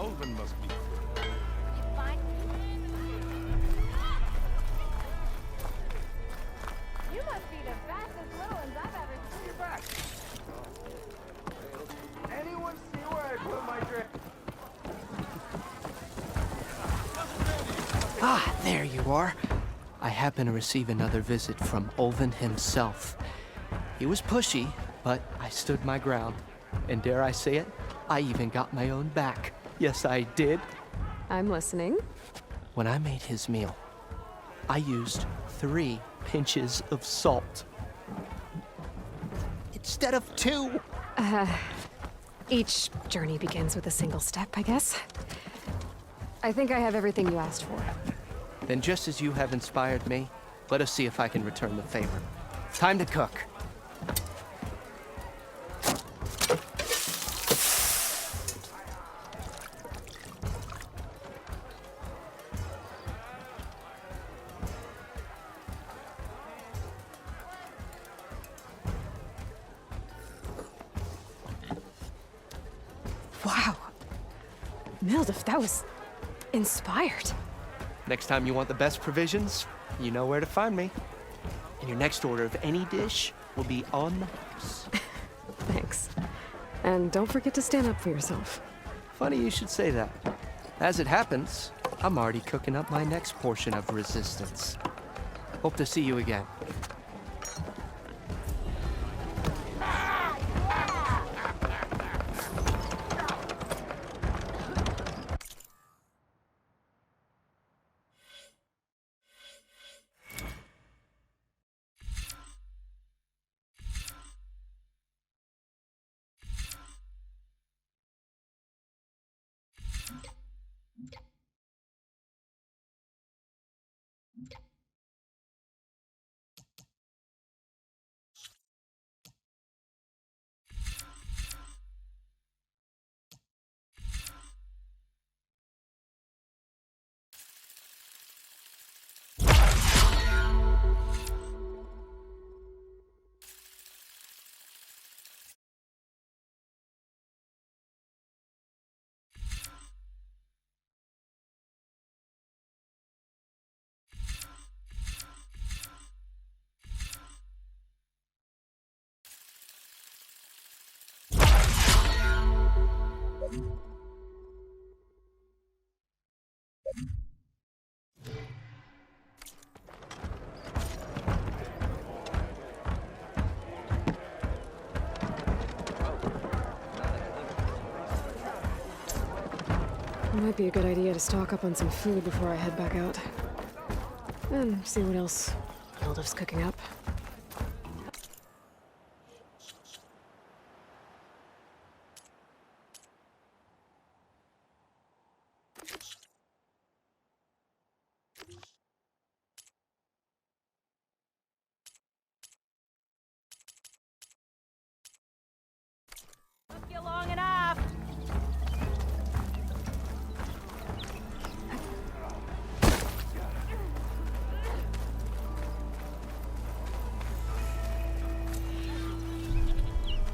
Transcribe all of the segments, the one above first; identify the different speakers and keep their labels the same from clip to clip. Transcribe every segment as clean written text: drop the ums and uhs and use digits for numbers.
Speaker 1: Olven must be thrilled.
Speaker 2: You must be the fastest little ones I've ever seen.
Speaker 3: You're back. Anyone see where I put my drink?
Speaker 4: Ah, there you are. I happen to receive another visit from Olven himself. He was pushy, but I stood my ground. And dare I say it, I even got my own back. Yes, I did.
Speaker 2: I'm listening.
Speaker 4: When I made his meal, I used 3 pinches of salt. Instead of 2.
Speaker 2: Each journey begins with a single step, I guess. I think I have everything you asked for.
Speaker 4: Then just as you have inspired me, let us see if I can return the favor. Time to cook.
Speaker 2: Wow. Mildif, that was inspired.
Speaker 4: Next time you want the best provisions, you know where to find me. And your next order of any dish will be on the house.
Speaker 2: Thanks. And don't forget to stand up for yourself.
Speaker 4: Funny you should say that. As it happens, I'm already cooking up my next portion of resistance. Hope to see you again.
Speaker 2: It might be a good idea to stock up on some food before I head back out. And see what else Mildif's cooking up.
Speaker 5: Took you long enough.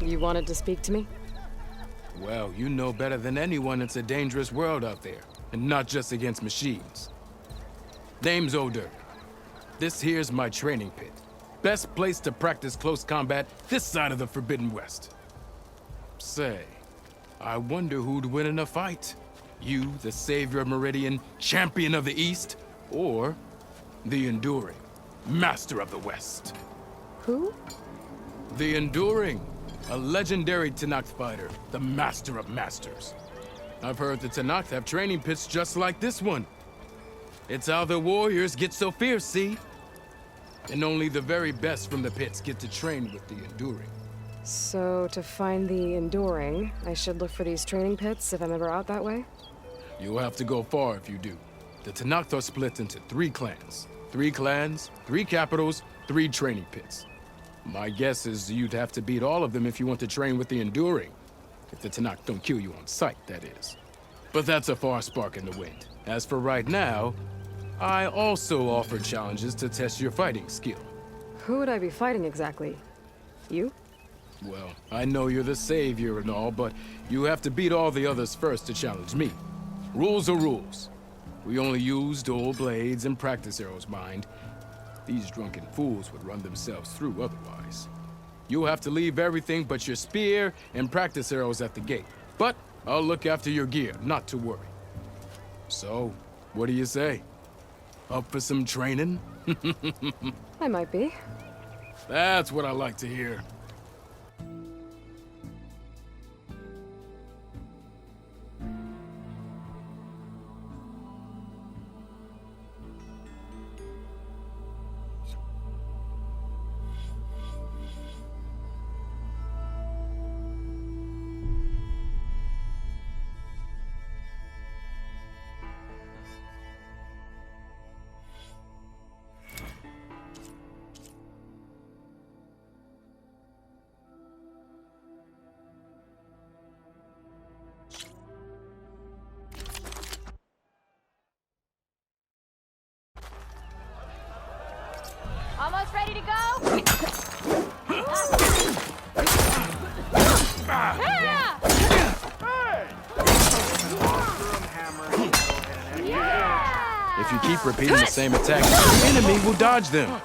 Speaker 2: You wanted to speak to me?
Speaker 1: Well, you know better than anyone it's a dangerous world out there, and not just against machines. Name's Odur. This here's my training pit. Best place to practice close combat this side of the Forbidden West. Say, I wonder who'd win in a fight. You, the savior of Meridian, champion of the East, or the Enduring, master of the West.
Speaker 2: Who?
Speaker 1: The Enduring, a legendary Tenakth fighter, the master of masters. I've heard the Tenakth have training pits just like this one. It's how the warriors get so fierce, see? And only the very best from the pits get to train with the Enduring.
Speaker 2: So, to find the Enduring, I should look for these training pits if I'm ever out that way?
Speaker 1: You'll have to go far if you do. The Tenakth are split into 3 clans. 3 clans, 3 capitals, 3 training pits. My guess is you'd have to beat all of them if you want to train with the Enduring. If the Tenakth don't kill you on sight, that is. But that's a far spark in the wind. As for right now, I also offer challenges to test your fighting skill.
Speaker 2: Who would I be fighting exactly? You?
Speaker 1: Well, I know you're the savior and all, but you have to beat all the others first to challenge me. Rules are rules. We only use dual blades and practice arrows, mind. These drunken fools would run themselves through otherwise. You'll have to leave everything but your spear and practice arrows at the gate. But I'll look after your gear, not to worry. So, what do you say? Up for some training?
Speaker 2: I might be.
Speaker 1: That's what I like to hear.
Speaker 5: Almost ready to go?
Speaker 1: If you keep repeating the same attacks, your enemy will dodge them.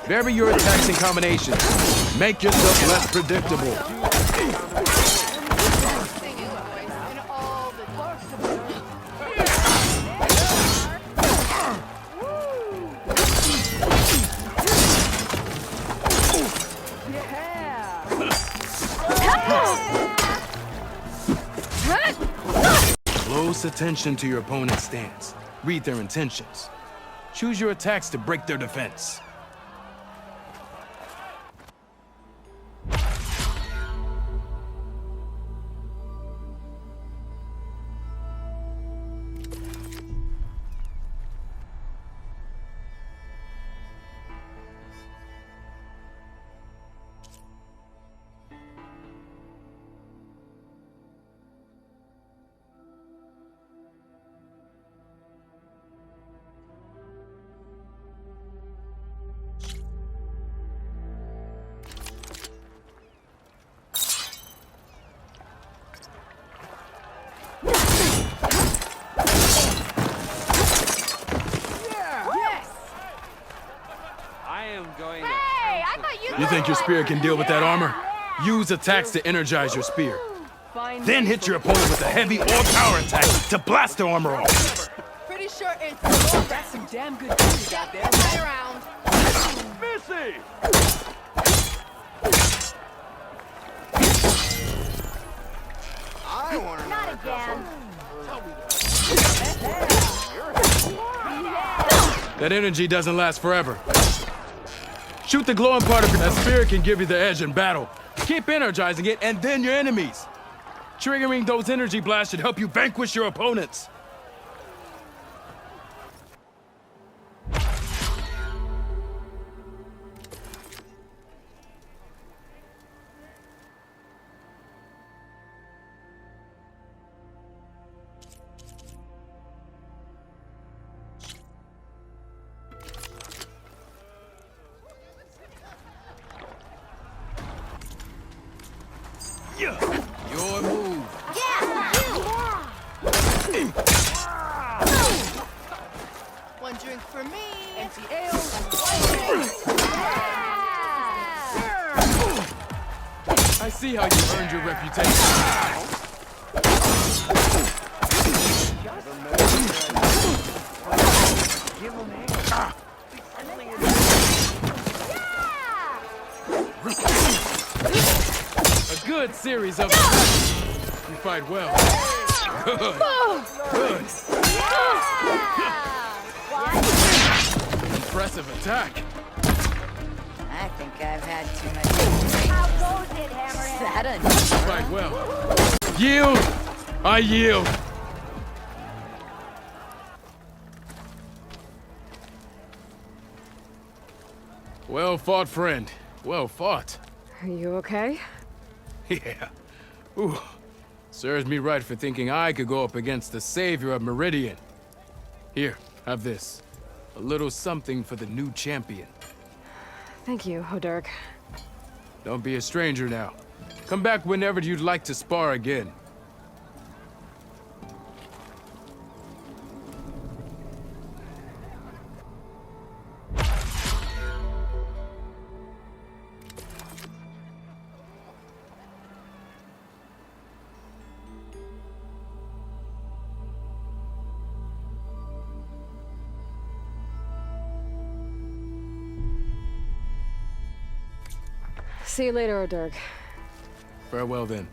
Speaker 1: Vary your attacks and combinations. Make yourself less predictable. Close attention to your opponent's stance. Read their intentions. Choose your attacks to break their defense. You think your spear can deal with that armor? Use attacks to energize your spear. Then hit your opponent with a heavy or power attack to blast their armor off.
Speaker 6: Pretty sure it's that's some damn good news out there. Right around.
Speaker 3: Missy! I want to
Speaker 5: Not again.
Speaker 1: That energy doesn't last forever. Shoot the glowing part of that spear can give you the edge in battle. Keep energizing it, and then your enemies. Triggering those energy blasts should help you vanquish your opponents. Your move.
Speaker 6: One drink for me. Empty ale.
Speaker 1: I see how you earned your reputation. A good series of attacks. You fight well. Good. Good. Impressive attack.
Speaker 7: I think I've had too much.
Speaker 5: How goes it, Hammerhead?
Speaker 7: That
Speaker 1: Fight well. Yield! I yield! Well fought, friend. Well fought.
Speaker 2: Are you okay?
Speaker 1: Yeah. Ooh. Serves me right for thinking I could go up against the savior of Meridian. Here, have this. A little something for the new champion.
Speaker 2: Thank you, Hodirk.
Speaker 1: Don't be a stranger now. Come back whenever you'd like to spar again.
Speaker 2: See you later, Dirk.
Speaker 1: Farewell then.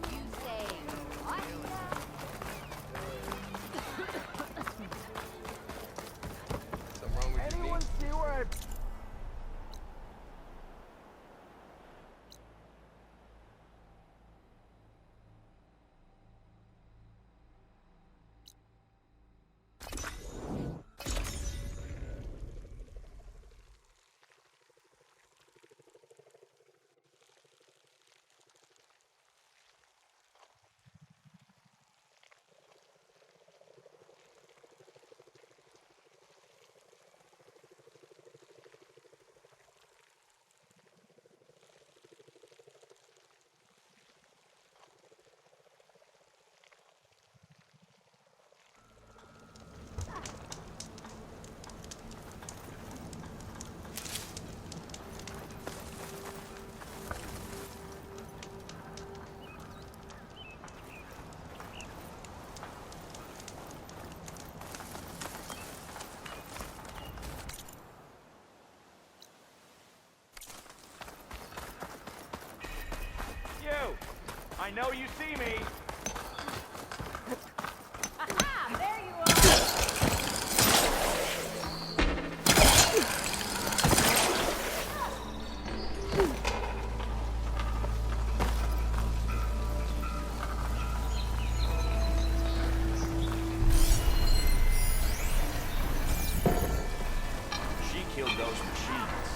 Speaker 5: You say what?
Speaker 3: Anyone see where I... You! I know you see me!
Speaker 5: Aha! There you are!
Speaker 3: She killed those machines.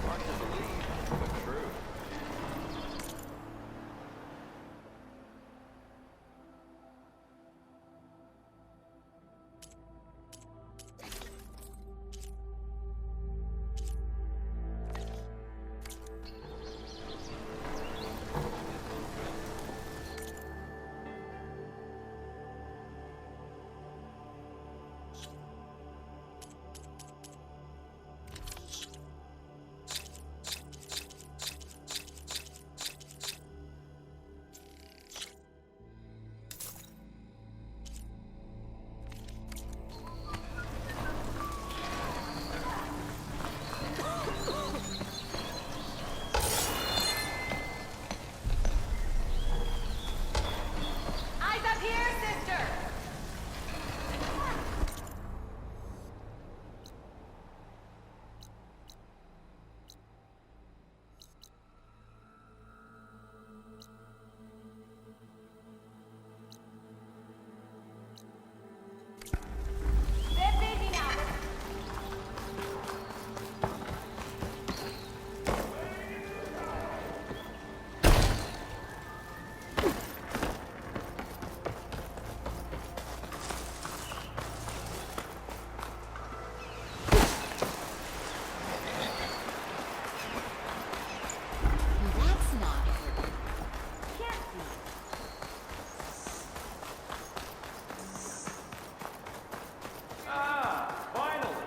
Speaker 3: Hard to believe, but true.
Speaker 5: Eyes up here, sister! Bit busy now. That's not working. Can't be.
Speaker 3: Ah, finally!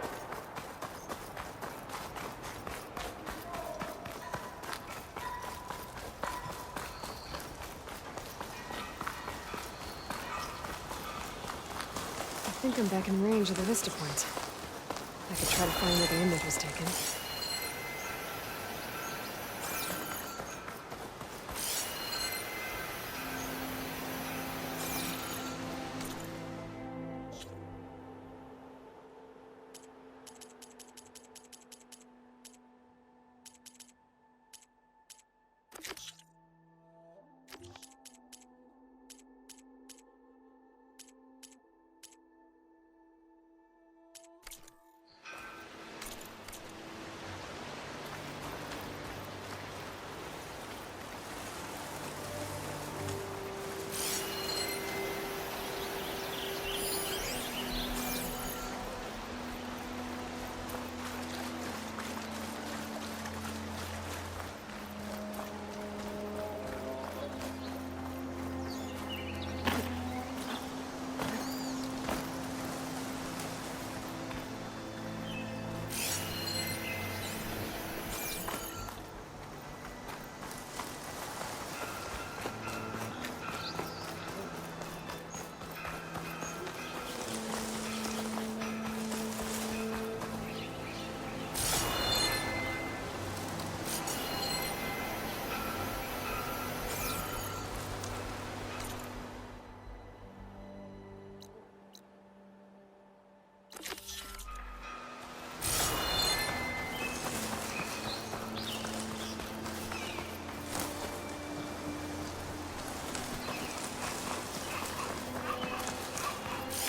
Speaker 2: I think I'm back in range of the Vista Point. I could try to find where the image was taken.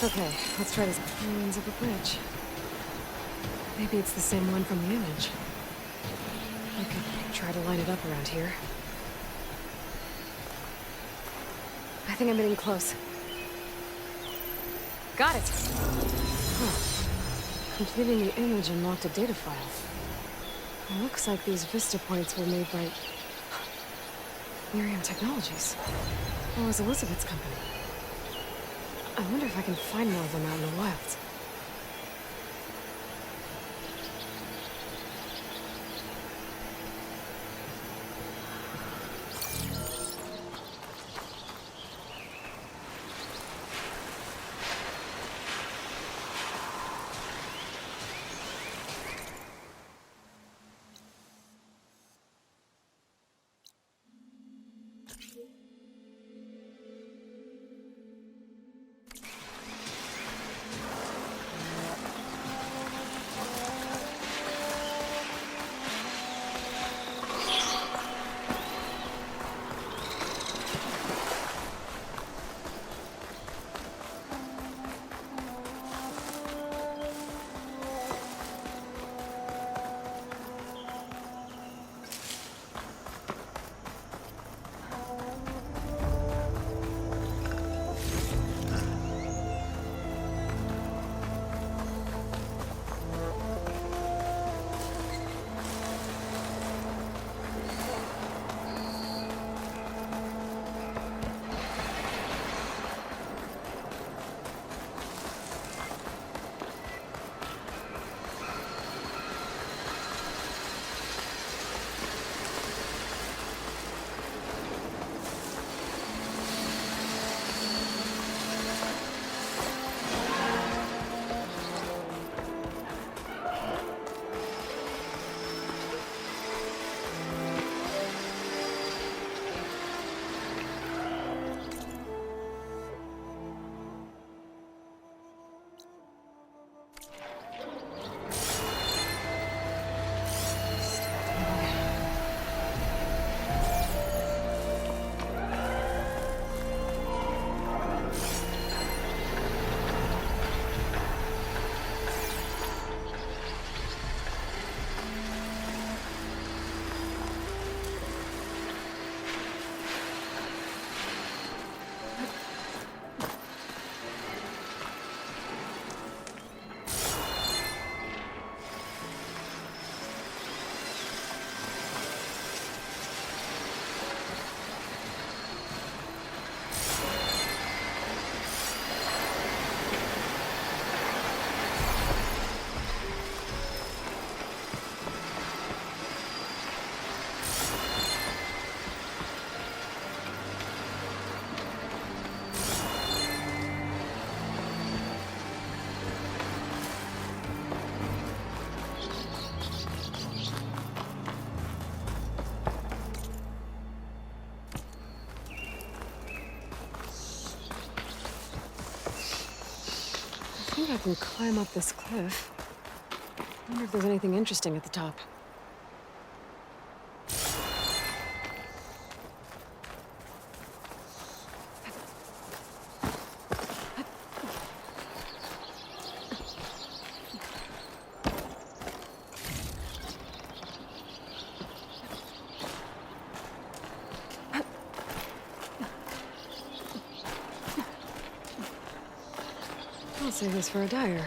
Speaker 2: Okay, let's try this. Ruins of a bridge. Maybe it's the same one from the image. I could try to line it up around here. I think I'm getting close. Got it! Huh. Completing the image unlocked a data file. It looks like these vista points were made by... Miriam Technologies. Or was Elizabeth's company? I wonder if I can find more of them out in the wilds. I think I can climb up this cliff. I wonder if there's anything interesting at the top. I'll save this for a dyer.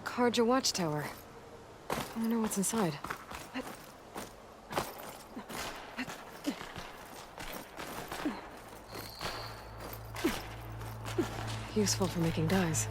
Speaker 2: Karja watchtower. I wonder what's inside. Useful for making dyes.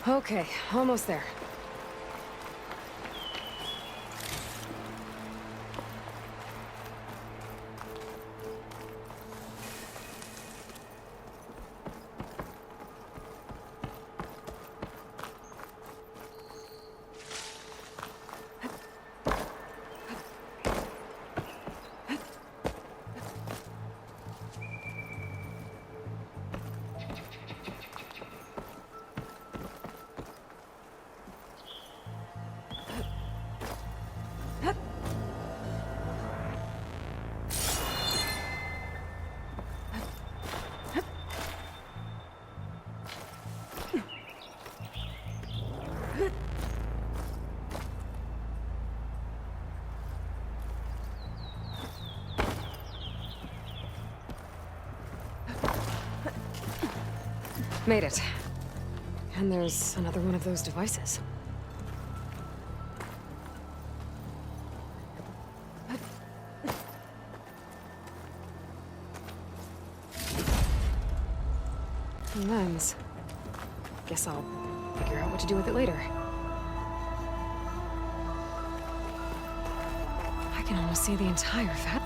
Speaker 2: Okay, almost there. Made it. And there's another one of those devices. Lens. Guess I'll figure out what to do with it later. I can almost see the entire fat.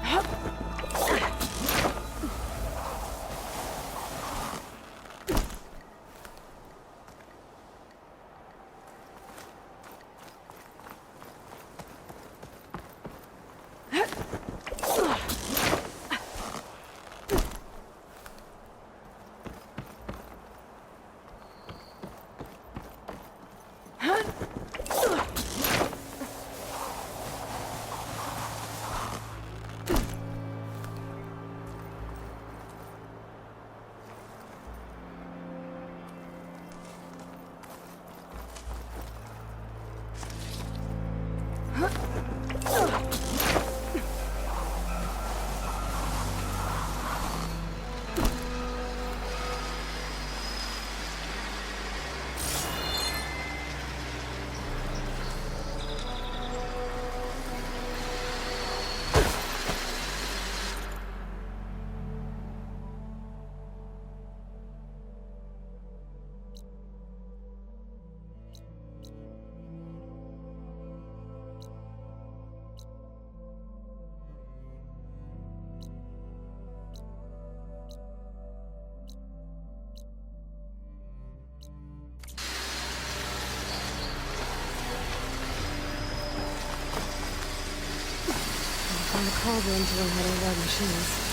Speaker 2: On the call room to learn how to ride machines.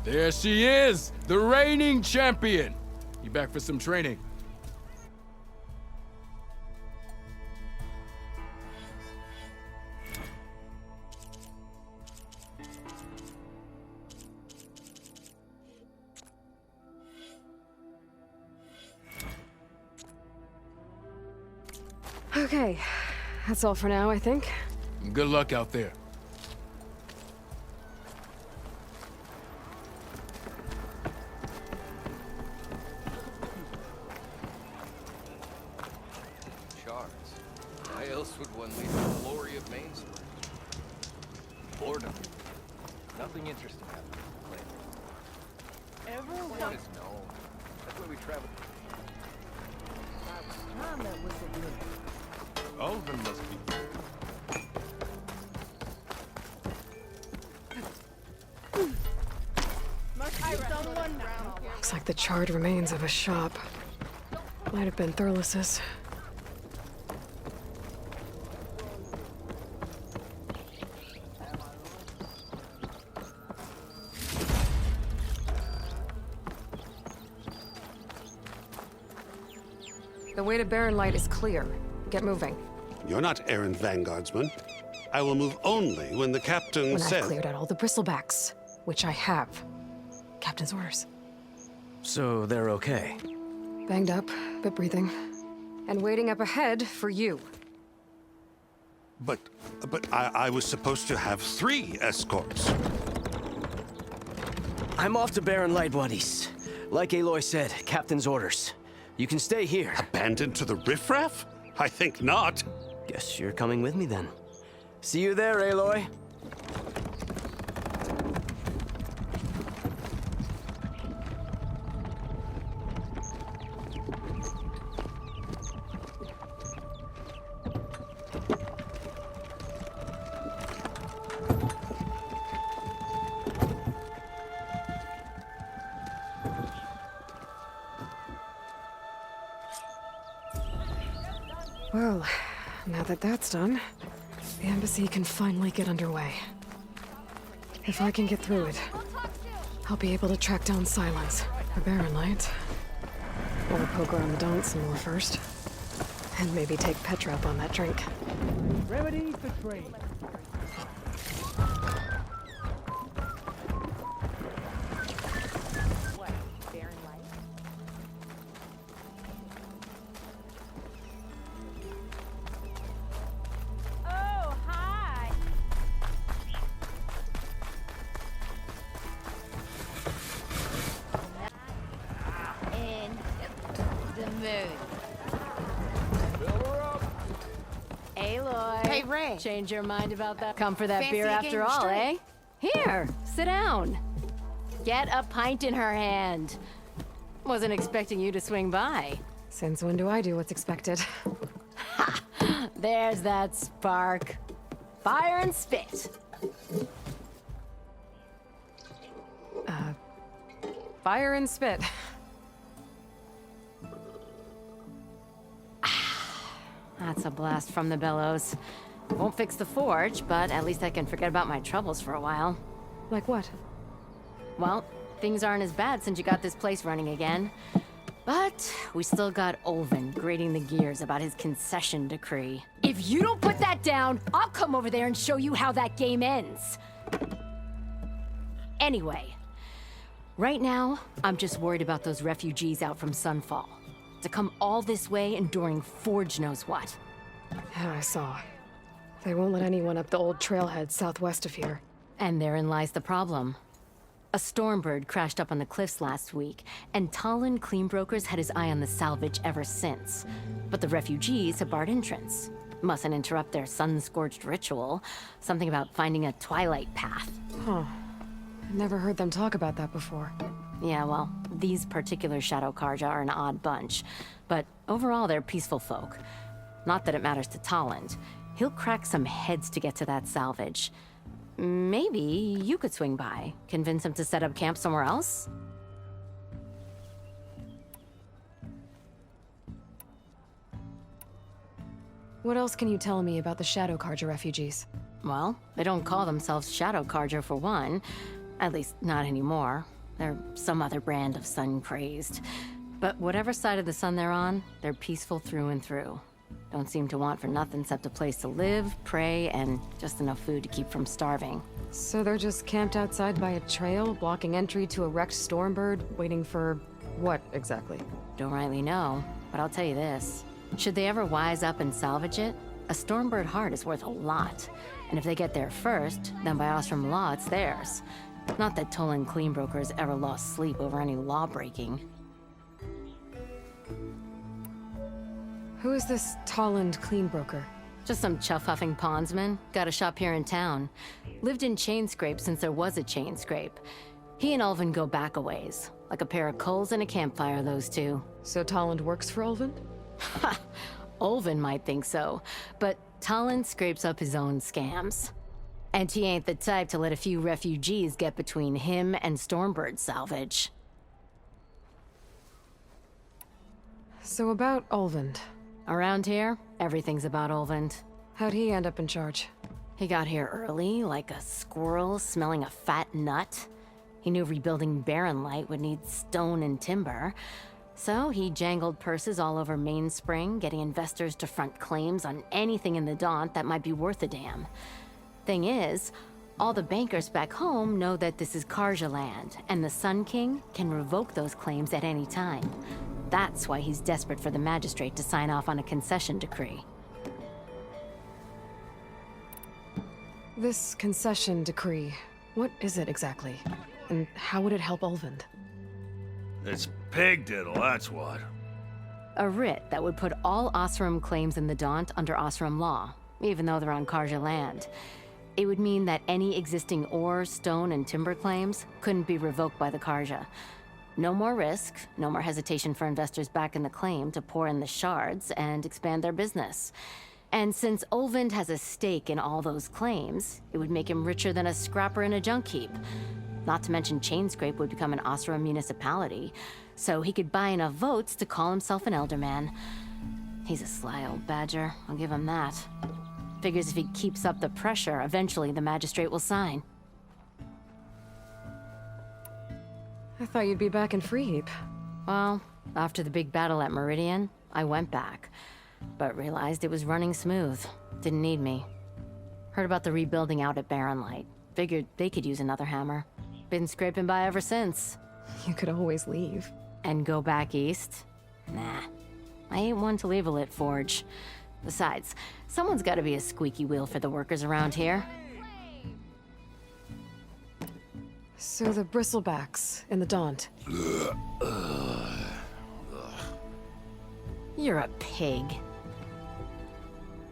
Speaker 1: There she is, the reigning champion. You back for some training?
Speaker 2: Okay, that's all for now, I think.
Speaker 1: Good luck out there.
Speaker 3: Charts. Why else would one leave the glory of Main Street? Boredom. Nothing interesting happening lately. Everyone is known. That's why we travel. Ulvin must be.
Speaker 2: Looks like the charred remains of a shop. Might have been Thurles's. The way to Barren Light is clear. Get moving.
Speaker 8: You're not errand vanguardsman. I will move only when the captain
Speaker 2: When
Speaker 8: says...
Speaker 2: I've cleared out all the bristlebacks, which I have. Captain's orders.
Speaker 9: So they're okay.
Speaker 2: Banged up, but breathing. And waiting up ahead for you.
Speaker 8: But I was supposed to have 3 escorts.
Speaker 9: I'm off to Barren Light, buddies. Like Aloy said, captain's orders. You can stay here.
Speaker 8: Abandoned to the riffraff? I think not.
Speaker 9: Guess you're coming with me then. See you there, Aloy.
Speaker 2: Well, now that that's done, the embassy can finally get underway. If I can get through it, I'll be able to track down Silence, the Barren Light. Or poke around the dance some more first. And maybe take Petra up on that drink.
Speaker 10: Remedy for trade.
Speaker 5: Oh, hi. In the mood.
Speaker 6: Aloy.
Speaker 7: Hey, Ray.
Speaker 6: Change your mind about that? Come for that
Speaker 7: Fancy
Speaker 6: beer
Speaker 7: a
Speaker 6: after
Speaker 7: game of
Speaker 6: all,
Speaker 7: straight?
Speaker 6: eh? Here, sit down. Get a pint in her hand. Wasn't expecting you to swing by.
Speaker 2: Since when do I do what's expected?
Speaker 6: There's that spark. Fire and spit.
Speaker 2: Fire and spit.
Speaker 6: That's a blast from the bellows. Won't fix the forge, but at least I can forget about my troubles for a while.
Speaker 2: Like what?
Speaker 6: Well, things aren't as bad since you got this place running again. But we still got Olvin grating the gears about his concession decree. If you don't put that down, I'll come over there and show you how that game ends. Anyway, right now, I'm just worried about those refugees out from Sunfall. To come all this way enduring Forge knows what.
Speaker 2: Yeah, I saw. They won't let anyone up the old trailhead southwest of here.
Speaker 6: And therein lies the problem. A Stormbird crashed up on the cliffs last week, and Talon Cleanbrokers had his eye on the salvage ever since. But the refugees have barred entrance. Mustn't interrupt their sun-scorched ritual. Something about finding a twilight path.
Speaker 2: Huh. Never heard them talk about that before.
Speaker 6: Yeah, well, these particular Shadow Karja are an odd bunch. But overall, they're peaceful folk. Not that it matters to Talon. He'll crack some heads to get to that salvage. Maybe you could swing by, convince him to set up camp somewhere else?
Speaker 2: What else can you tell me about the Shadow Karja refugees?
Speaker 6: Well, they don't call themselves Shadow Karja for one. At least, not anymore. They're some other brand of sun-crazed. But whatever side of the sun they're on, they're peaceful through and through. Don't seem to want for nothing except a place to live, pray, and just enough food to keep from starving.
Speaker 2: So they're just camped outside by a trail, blocking entry to a wrecked Stormbird, waiting for what exactly?
Speaker 6: Don't rightly know, but I'll tell you this. Should they ever wise up and salvage it, a Stormbird heart is worth a lot. And if they get there first, then by Ostrom law, it's theirs. Not that Tolan Cleanbrokers ever lost sleep over any law breaking.
Speaker 2: Who is this Tolland Cleanbroker?
Speaker 6: Just some chuff-huffing pondsman. Got a shop here in town. Lived in Chainscrape since there was a Chainscrape. He and Ulvin go back a ways. Like a pair of coals and a campfire, those two.
Speaker 2: So Tolland works for Ulvin?
Speaker 6: Ha! Ulvin might think so, but Tolland scrapes up his own scams. And he ain't the type to let a few refugees get between him and Stormbird salvage.
Speaker 2: So about Ulvin.
Speaker 6: Around here, everything's about Ulvin.
Speaker 2: How'd he end up in charge?
Speaker 6: He got here early, like a squirrel smelling a fat nut. He knew rebuilding Barren Light would need stone and timber. So he jangled purses all over Mainspring, getting investors to front claims on anything in the Daunt that might be worth a damn. Thing is, all the bankers back home know that this is Karja land, and the Sun King can revoke those claims at any time. That's why he's desperate for the magistrate to sign off on a concession decree.
Speaker 2: This concession decree, what is it exactly? And how would it help Ulvin?
Speaker 11: It's pig diddle, that's what.
Speaker 6: A writ that would put all Osram claims in the Daunt under Osram law, even though they're on Karja land. It would mean that any existing ore, stone, and timber claims couldn't be revoked by the Karja. No more risk, no more hesitation for investors back in the claim to pour in the shards and expand their business. And since Ulvin has a stake in all those claims, it would make him richer than a scrapper in a junk heap. Not to mention Chainscrape would become an Osram municipality, so he could buy enough votes to call himself an elderman. He's a sly old badger, I'll give him that. Figures if he keeps up the pressure, eventually the magistrate will sign.
Speaker 2: I thought you'd be back in Freeheap.
Speaker 6: Well, after the big battle at Meridian, I went back, but realized it was running smooth. Didn't need me. Heard about the rebuilding out at Barren Light. Figured they could use another hammer. Been scraping by ever since.
Speaker 2: You could always leave.
Speaker 6: And go back east? Nah. I ain't one to leave a lit forge. Besides, someone's gotta be a squeaky wheel for the workers around here.
Speaker 2: So the bristlebacks in the Daunt.
Speaker 6: You're a pig.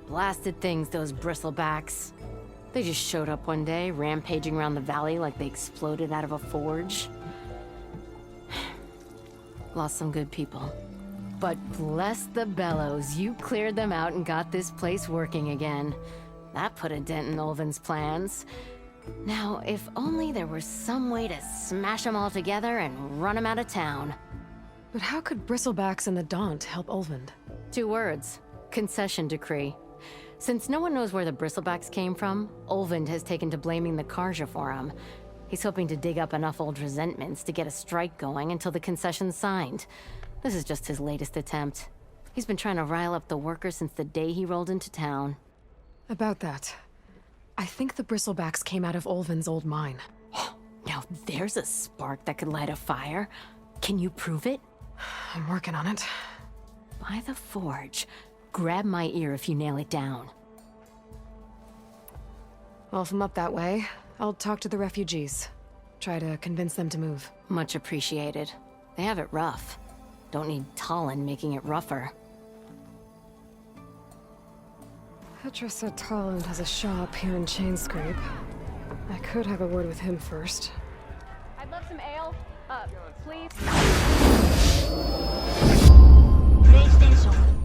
Speaker 6: Blasted things, those bristlebacks. They just showed up one day, rampaging around the valley like they exploded out of a forge. Lost some good people. But bless the bellows, you cleared them out and got this place working again. That put a dent in Ulvin's plans. Now, if only there were some way to smash them all together and run them out of town.
Speaker 2: But how could bristlebacks in the Daunt help Ulvin?
Speaker 6: 2 words. Concession decree. Since no one knows where the bristlebacks came from, Ulvin has taken to blaming the Karja for them. He's hoping to dig up enough old resentments to get a strike going until the concession's signed. This is just his latest attempt. He's been trying to rile up the workers since the day he rolled into town.
Speaker 2: About that, I think the bristlebacks came out of Ulvin's old mine.
Speaker 6: Now there's a spark that could light a fire. Can you prove it?
Speaker 2: I'm working on it.
Speaker 6: By the forge. Grab my ear if you nail it down.
Speaker 2: Well, if I'm up that way, I'll talk to the refugees. Try to convince them to move.
Speaker 6: Much appreciated. They have it rough. Don't need Tolland making it rougher.
Speaker 2: Petra said Tolland has a shop here in Chainscrape. I could have a word with him first.
Speaker 5: I'd love some ale. Please.
Speaker 12: PlayStation